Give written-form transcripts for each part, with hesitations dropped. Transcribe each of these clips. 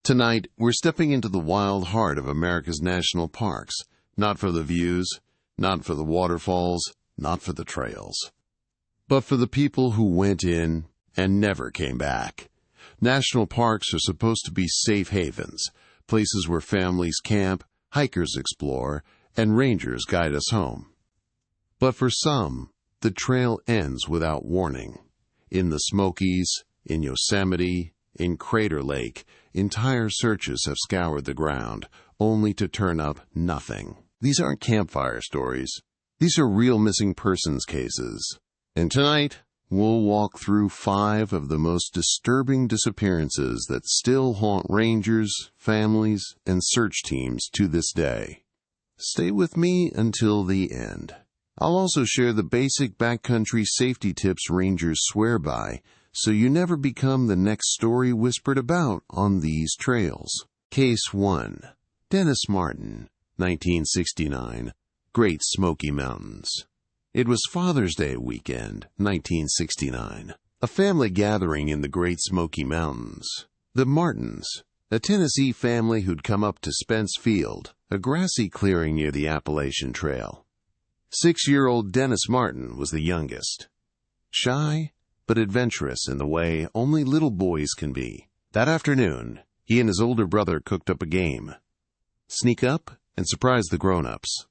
Tonight, we're stepping into the wild heart of America's national parks, not for the views, not for the waterfalls, not for the trails, but for the people who went in and never came back. National parks are supposed to be safe havens, places where families camp, hikers explore, and rangers guide us home. But for some, the trail ends without warning. In the Smokies, in Yosemite, in Crater Lake, entire searches have scoured the ground, only to turn up nothing. These aren't campfire stories. These are real missing persons cases. And tonight, we'll walk through 5 of the most disturbing disappearances that still haunt rangers, families, and search teams to this day. Stay with me until the end. I'll also share the basic backcountry safety tips rangers swear by, so you never become the next story whispered about on these trails. Case 1. Dennis Martin, 1969, Great Smoky Mountains. It was Father's Day weekend, 1969. A family gathering in the Great Smoky Mountains. The Martins, a Tennessee family who'd come up to Spence Field, a grassy clearing near the Appalachian Trail. 6-year-old Dennis Martin was the youngest. Shy, but adventurous in the way only little boys can be. That afternoon, he and his older brother cooked up a game. Sneak up and surprise the grown-ups.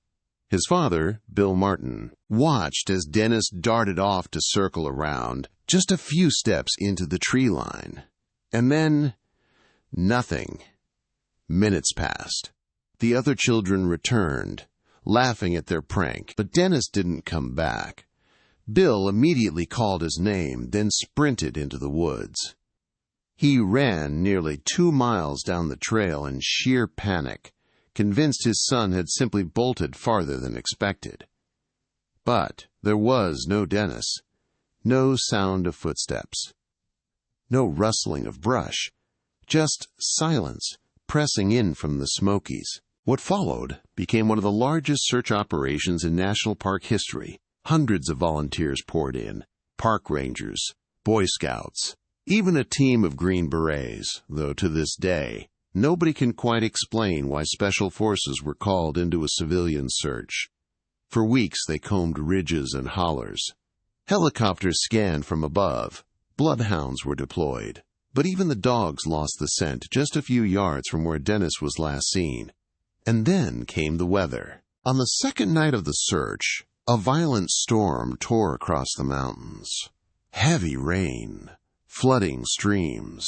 His father, Bill Martin, watched as Dennis darted off to circle around just a few steps into the tree line. And then, nothing. Minutes passed. The other children returned, laughing at their prank, but Dennis didn't come back. Bill immediately called his name, then sprinted into the woods. He ran nearly 2 miles down the trail in sheer panic, convinced his son had simply bolted farther than expected. But there was no Dennis, no sound of footsteps, no rustling of brush, just silence pressing in from the Smokies. What followed became one of the largest search operations in national park history. Hundreds of volunteers poured in, park rangers, Boy Scouts, even a team of Green Berets, though to this day, nobody can quite explain why special forces were called into a civilian search. For weeks they combed ridges and hollers. Helicopters scanned from above. Bloodhounds were deployed. But even the dogs lost the scent just a few yards from where Dennis was last seen. And then came the weather. On the second night of the search, a violent storm tore across the mountains. Heavy rain, flooding streams,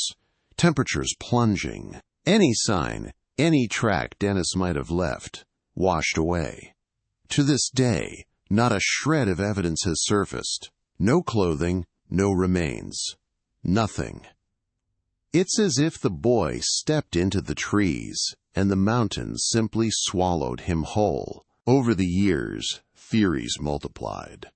temperatures plunging. Any sign, any track Dennis might have left, washed away. To this day, not a shred of evidence has surfaced. No clothing, no remains. Nothing. It's as if the boy stepped into the trees, and the mountains simply swallowed him whole. Over the years, theories multiplied.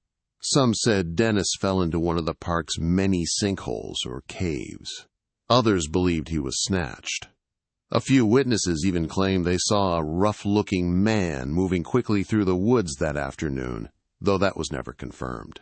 Some said Dennis fell into one of the park's many sinkholes or caves. Others believed he was snatched. A few witnesses even claimed they saw a rough-looking man moving quickly through the woods that afternoon, though that was never confirmed.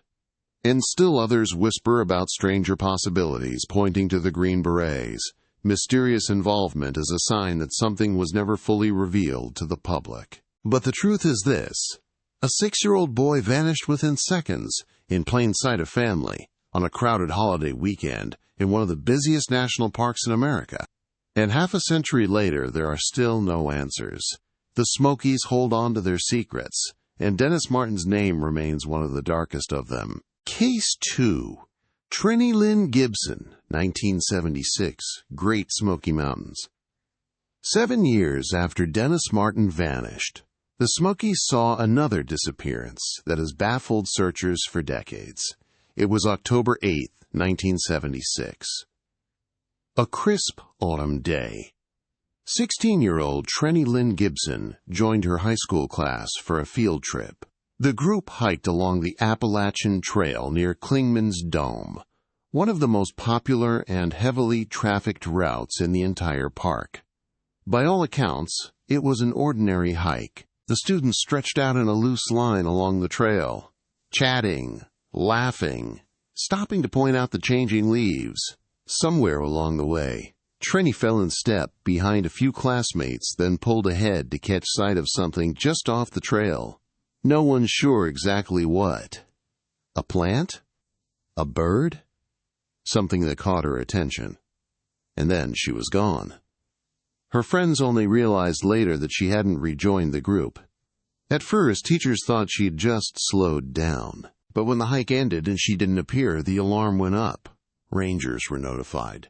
And still others whisper about stranger possibilities, pointing to the Green Berets, mysterious involvement as a sign that something was never fully revealed to the public. But the truth is this. A 6-year-old boy vanished within seconds, in plain sight of family, on a crowded holiday weekend in one of the busiest national parks in America. And half a century later, there are still no answers. The Smokies hold on to their secrets, and Dennis Martin's name remains one of the darkest of them. Case 2. Trini Lynn Gibson, 1976, Great Smoky Mountains. 7 years after Dennis Martin vanished, the Smokies saw another disappearance that has baffled searchers for decades. It was October 8, 1976. A crisp autumn day. 16-year-old Trini Lynn Gibson joined her high school class for a field trip. The group hiked along the Appalachian Trail near Clingman's Dome, one of the most popular and heavily trafficked routes in the entire park. By all accounts, it was an ordinary hike. The students stretched out in a loose line along the trail, chatting, laughing, stopping to point out the changing leaves. Somewhere along the way, Trenny fell in step behind a few classmates, then pulled ahead to catch sight of something just off the trail. No one's sure exactly what. A plant? A bird? Something that caught her attention. And then she was gone. Her friends only realized later that she hadn't rejoined the group. At first, teachers thought she had just slowed down. But when the hike ended and she didn't appear, the alarm went up. Rangers were notified.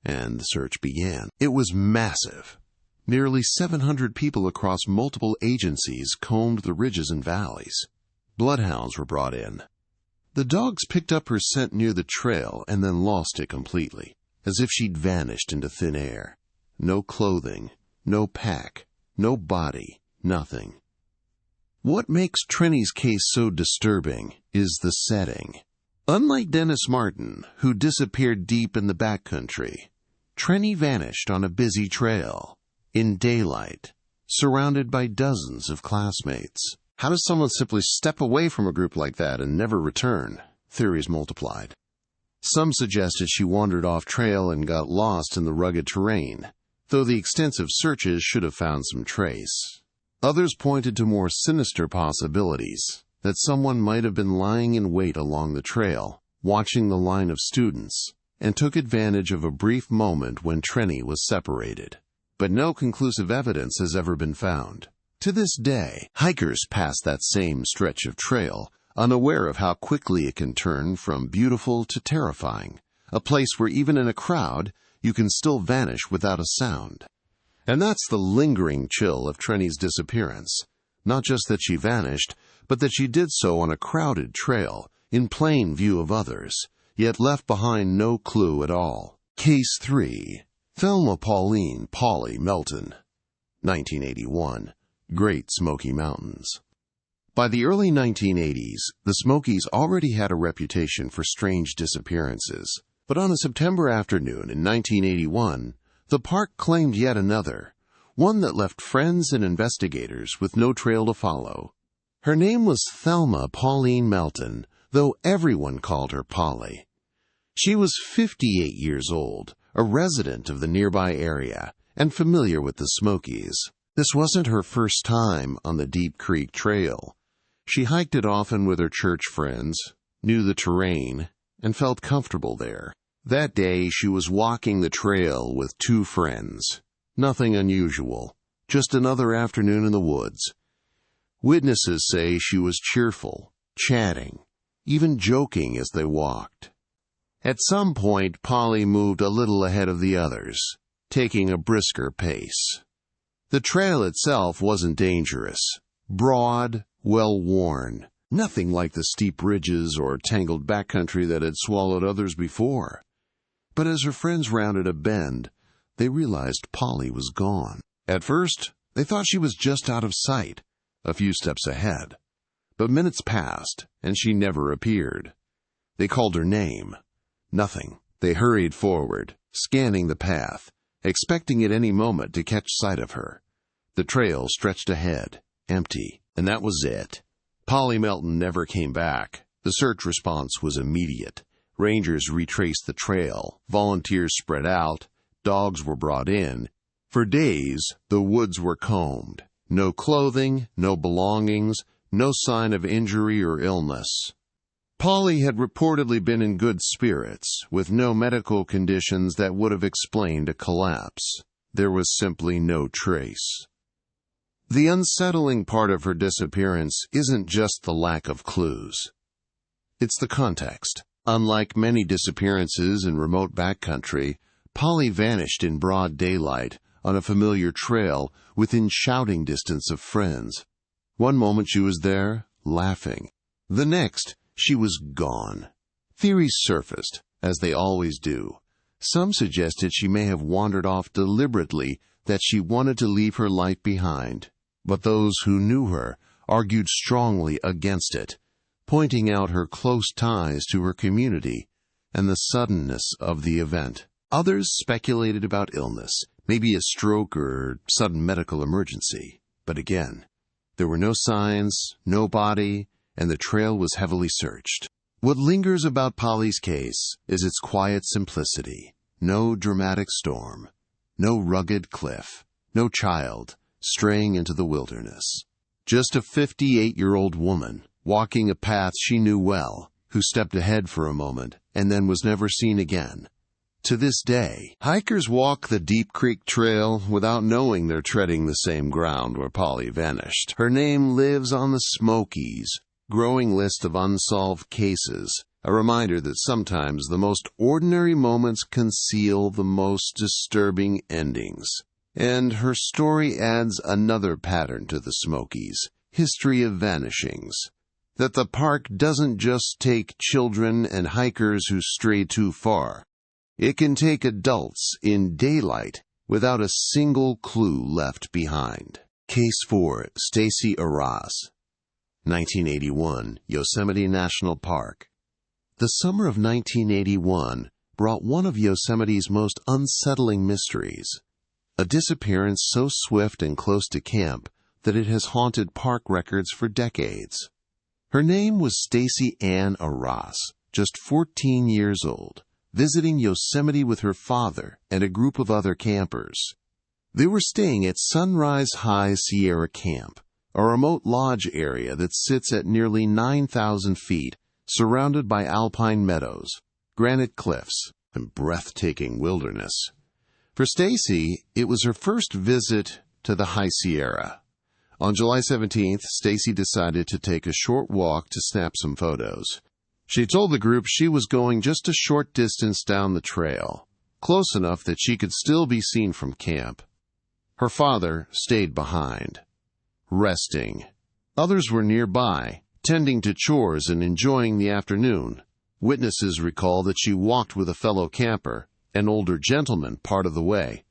And the search began. It was massive. Nearly 700 people across multiple agencies combed the ridges and valleys. Bloodhounds were brought in. The dogs picked up her scent near the trail and then lost it completely, as if she'd vanished into thin air. No clothing, no pack, no body, nothing. What makes Trenny's case so disturbing is the setting. Unlike Dennis Martin, who disappeared deep in the backcountry, Trenny vanished on a busy trail, in daylight, surrounded by dozens of classmates. How does someone simply step away from a group like that and never return? Theories multiplied. Some suggested she wandered off trail and got lost in the rugged terrain, though the extensive searches should have found some trace. Others pointed to more sinister possibilities, that someone might have been lying in wait along the trail, watching the line of students, and took advantage of a brief moment when Trenny was separated. But no conclusive evidence has ever been found. To this day, hikers pass that same stretch of trail, unaware of how quickly it can turn from beautiful to terrifying, a place where even in a crowd, you can still vanish without a sound. And that's the lingering chill of Trenny's disappearance. Not just that she vanished, but that she did so on a crowded trail, in plain view of others, yet left behind no clue at all. Case 3. Thelma Pauline Polly Melton, 1981, Great Smoky Mountains. By the early 1980s, the Smokies already had a reputation for strange disappearances. But on a September afternoon in 1981, the park claimed yet another, one that left friends and investigators with no trail to follow. Her name was Thelma Pauline Melton, though everyone called her Polly. She was 58 years old, a resident of the nearby area, and familiar with the Smokies. This wasn't her first time on the Deep Creek Trail. She hiked it often with her church friends, knew the terrain, and felt comfortable there. That day, she was walking the trail with two friends. Nothing unusual, just another afternoon in the woods. Witnesses say she was cheerful, chatting, even joking as they walked. At some point, Polly moved a little ahead of the others, taking a brisker pace. The trail itself wasn't dangerous, broad, well-worn, nothing like the steep ridges or tangled backcountry that had swallowed others before. But as her friends rounded a bend, they realized Polly was gone. At first, they thought she was just out of sight, a few steps ahead. But minutes passed, and she never appeared. They called her name. Nothing. They hurried forward, scanning the path, expecting at any moment to catch sight of her. The trail stretched ahead, empty, and that was it. Polly Melton never came back. The search response was immediate. Rangers retraced the trail, volunteers spread out, dogs were brought in. For days, the woods were combed. No clothing, no belongings, no sign of injury or illness. Polly had reportedly been in good spirits, with no medical conditions that would have explained a collapse. There was simply no trace. The unsettling part of her disappearance isn't just the lack of clues. It's the context. Unlike many disappearances in remote backcountry, Polly vanished in broad daylight on a familiar trail within shouting distance of friends. One moment she was there, laughing. The next, she was gone. Theories surfaced, as they always do. Some suggested she may have wandered off deliberately, that she wanted to leave her life behind. But those who knew her argued strongly against it, pointing out her close ties to her community and the suddenness of the event. Others speculated about illness, maybe a stroke or sudden medical emergency. But again, there were no signs, no body, and the trail was heavily searched. What lingers about Polly's case is its quiet simplicity. No dramatic storm, no rugged cliff, no child straying into the wilderness. Just a 58-year-old woman, walking a path she knew well, who stepped ahead for a moment and then was never seen again. To this day, hikers walk the Deep Creek Trail without knowing they're treading the same ground where Polly vanished. Her name lives on the Smokies' growing list of unsolved cases, a reminder that sometimes the most ordinary moments conceal the most disturbing endings. And her story adds another pattern to the Smokies' history of vanishings. That the park doesn't just take children and hikers who stray too far. It can take adults in daylight without a single clue left behind. Case 4, Stacy Arras, 1981, Yosemite National Park. The summer of 1981 brought one of Yosemite's most unsettling mysteries. A disappearance so swift and close to camp that it has haunted park records for decades. Her name was Stacy Ann Arras, just 14 years old, visiting Yosemite with her father and a group of other campers. They were staying at Sunrise High Sierra Camp, a remote lodge area that sits at nearly 9,000 feet, surrounded by alpine meadows, granite cliffs, and breathtaking wilderness. For Stacy, it was her first visit to the High Sierra. On July 17th, Stacy decided to take a short walk to snap some photos. She told the group she was going just a short distance down the trail, close enough that she could still be seen from camp. Her father stayed behind, resting. Others were nearby, tending to chores and enjoying the afternoon. Witnesses recall that she walked with a fellow camper, an older gentleman, part of the way.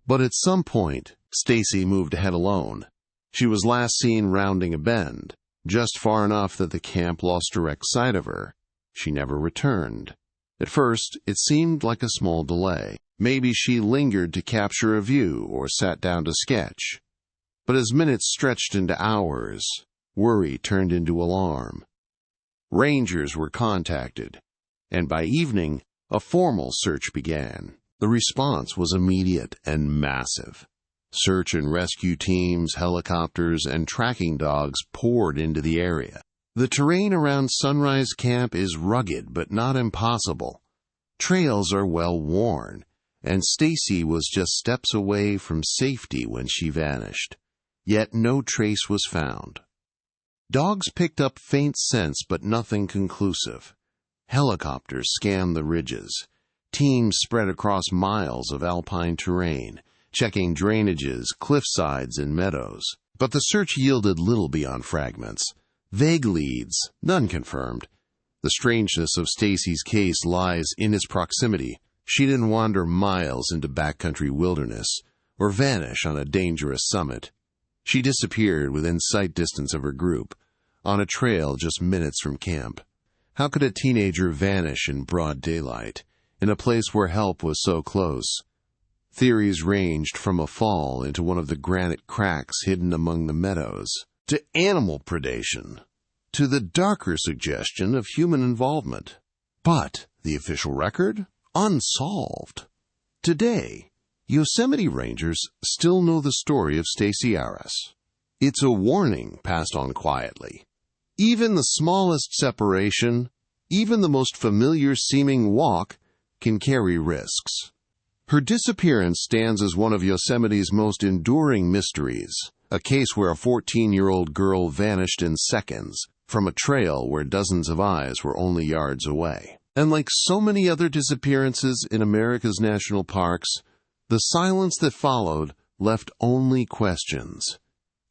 But at some point, Stacy moved ahead alone. She was last seen rounding a bend, just far enough that the camp lost direct sight of her. She never returned. At first, it seemed like a small delay. Maybe she lingered to capture a view or sat down to sketch. But as minutes stretched into hours, worry turned into alarm. Rangers were contacted, and by evening, a formal search began. The response was immediate and massive. Search and rescue teams, helicopters, and tracking dogs poured into the area. The terrain around Sunrise Camp is rugged but not impossible. Trails are well worn, and Stacy was just steps away from safety when she vanished. Yet no trace was found. Dogs picked up faint scents but nothing conclusive. Helicopters scanned the ridges. Teams spread across miles of alpine terrain, checking drainages, cliffsides, and meadows. But the search yielded little beyond fragments. Vague leads, none confirmed. The strangeness of Stacy's case lies in its proximity. She didn't wander miles into backcountry wilderness or vanish on a dangerous summit. She disappeared within sight distance of her group, on a trail just minutes from camp. How could a teenager vanish in broad daylight, in a place where help was so close? Theories ranged from a fall into one of the granite cracks hidden among the meadows, to animal predation, to the darker suggestion of human involvement. But the official record? Unsolved. Today, Yosemite Rangers still know the story of Stacy Arras. It's a warning passed on quietly. Even the smallest separation, even the most familiar-seeming walk, can carry risks. Her disappearance stands as one of Yosemite's most enduring mysteries, a case where a 14-year-old girl vanished in seconds from a trail where dozens of eyes were only yards away. And like so many other disappearances in America's national parks, the silence that followed left only questions.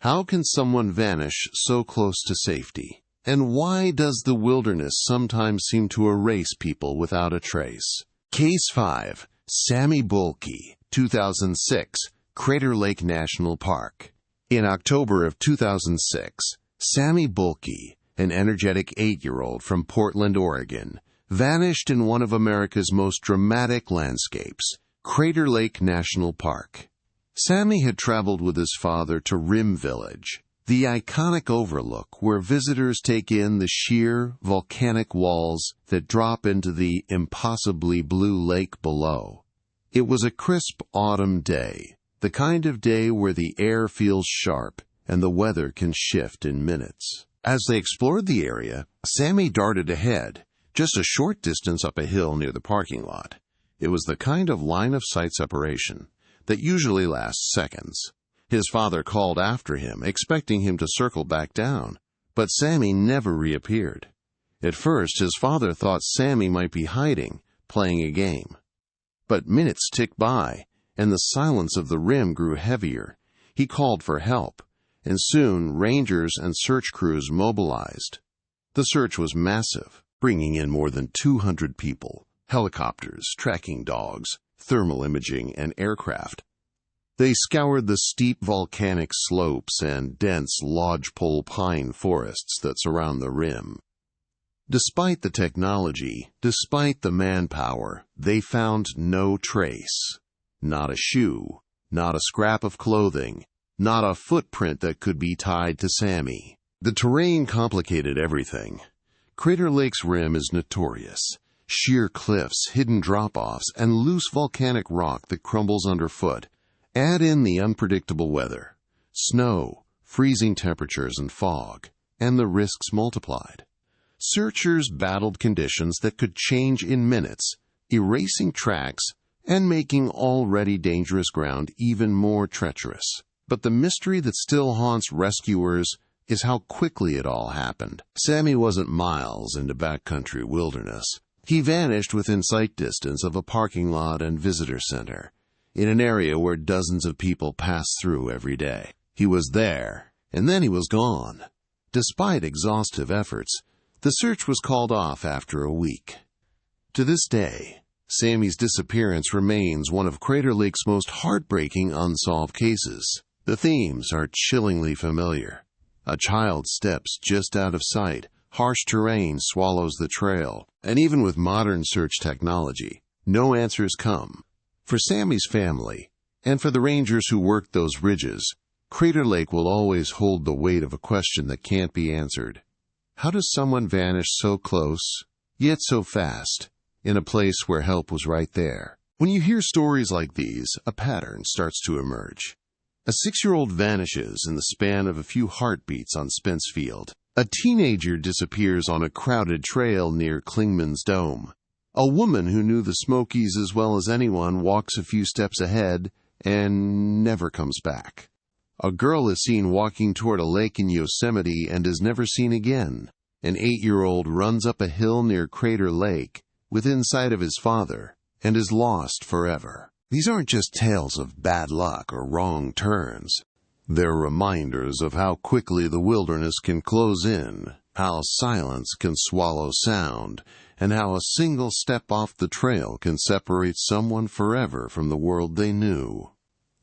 How can someone vanish so close to safety? And why does the wilderness sometimes seem to erase people without a trace? Case 5. Sammy Bulkey, 2006, Crater Lake National Park. In October of 2006, Sammy Bulkey, an energetic 8-year-old from Portland, Oregon, vanished in one of America's most dramatic landscapes, Crater Lake National Park. Sammy had traveled with his father to Rim Village, The iconic overlook where visitors take in the sheer volcanic walls that drop into the impossibly blue lake below. It was a crisp autumn day, the kind of day where the air feels sharp and the weather can shift in minutes. As they explored the area, Sammy darted ahead, just a short distance up a hill near the parking lot. It was the kind of line-of-sight separation that usually lasts seconds. His father called after him, expecting him to circle back down, but Sammy never reappeared. At first, his father thought Sammy might be hiding, playing a game. But minutes ticked by, and the silence of the rim grew heavier. He called for help, and soon rangers and search crews mobilized. The search was massive, bringing in more than 200 people, helicopters, tracking dogs, thermal imaging, and aircraft. They scoured the steep volcanic slopes and dense lodgepole pine forests that surround the rim. Despite the technology, despite the manpower, they found no trace. Not a shoe, not a scrap of clothing, not a footprint that could be tied to Sammy. The terrain complicated everything. Crater Lake's rim is notorious. Sheer cliffs, hidden drop-offs, and loose volcanic rock that crumbles underfoot. Add in the unpredictable weather, snow, freezing temperatures, and fog, and the risks multiplied. Searchers battled conditions that could change in minutes, erasing tracks and making already dangerous ground even more treacherous. But the mystery that still haunts rescuers is how quickly it all happened. Sammy wasn't miles into backcountry wilderness. He vanished within sight distance of a parking lot and visitor center, in an area where dozens of people pass through every day. He was there, and then he was gone. Despite exhaustive efforts, the search was called off after a week. To this day, Sammy's disappearance remains one of Crater Lake's most heartbreaking unsolved cases. The themes are chillingly familiar. A child steps just out of sight, harsh terrain swallows the trail, and even with modern search technology, no answers come. For Sammy's family, and for the rangers who worked those ridges, Crater Lake will always hold the weight of a question that can't be answered. How does someone vanish so close, yet so fast, in a place where help was right there? When you hear stories like these, a pattern starts to emerge. A 6-year-old vanishes in the span of a few heartbeats on Spence Field. A teenager disappears on a crowded trail near Klingman's Dome. A woman who knew the Smokies as well as anyone walks a few steps ahead and never comes back. A girl is seen walking toward a lake in Yosemite and is never seen again. An 8-year-old runs up a hill near Crater Lake, within sight of his father, and is lost forever. These aren't just tales of bad luck or wrong turns. They're reminders of how quickly the wilderness can close in, how silence can swallow sound, and how a single step off the trail can separate someone forever from the world they knew.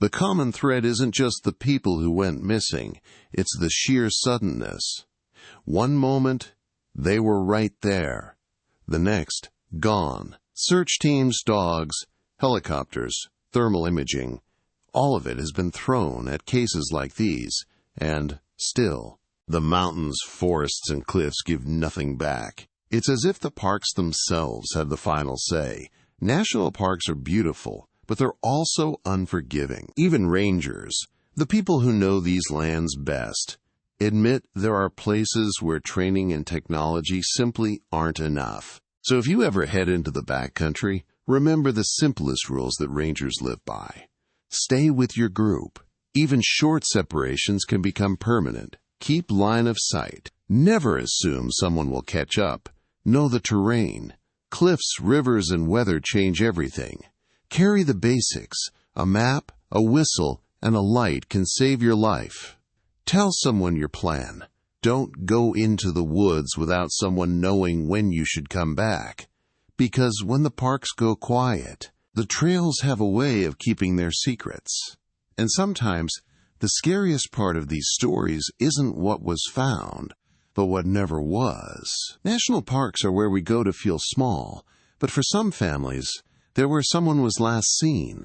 The common thread isn't just the people who went missing, it's the sheer suddenness. One moment, they were right there. The next, gone. Search teams, dogs, helicopters, thermal imaging, all of it has been thrown at cases like these, and still, the mountains, forests, and cliffs give nothing back. It's as if the parks themselves have the final say. National parks are beautiful, but they're also unforgiving. Even rangers, the people who know these lands best, admit there are places where training and technology simply aren't enough. So if you ever head into the backcountry, remember the simplest rules that rangers live by. Stay with your group. Even short separations can become permanent. Keep line of sight. Never assume someone will catch up. Know the terrain. Cliffs, rivers, and weather change everything. Carry the basics. A map, a whistle, and a light can save your life. Tell someone your plan. Don't go into the woods without someone knowing when you should come back. Because when the parks go quiet, the trails have a way of keeping their secrets. And sometimes, the scariest part of these stories isn't what was found, but what never was. National parks are where we go to feel small, but for some families, they're where someone was last seen.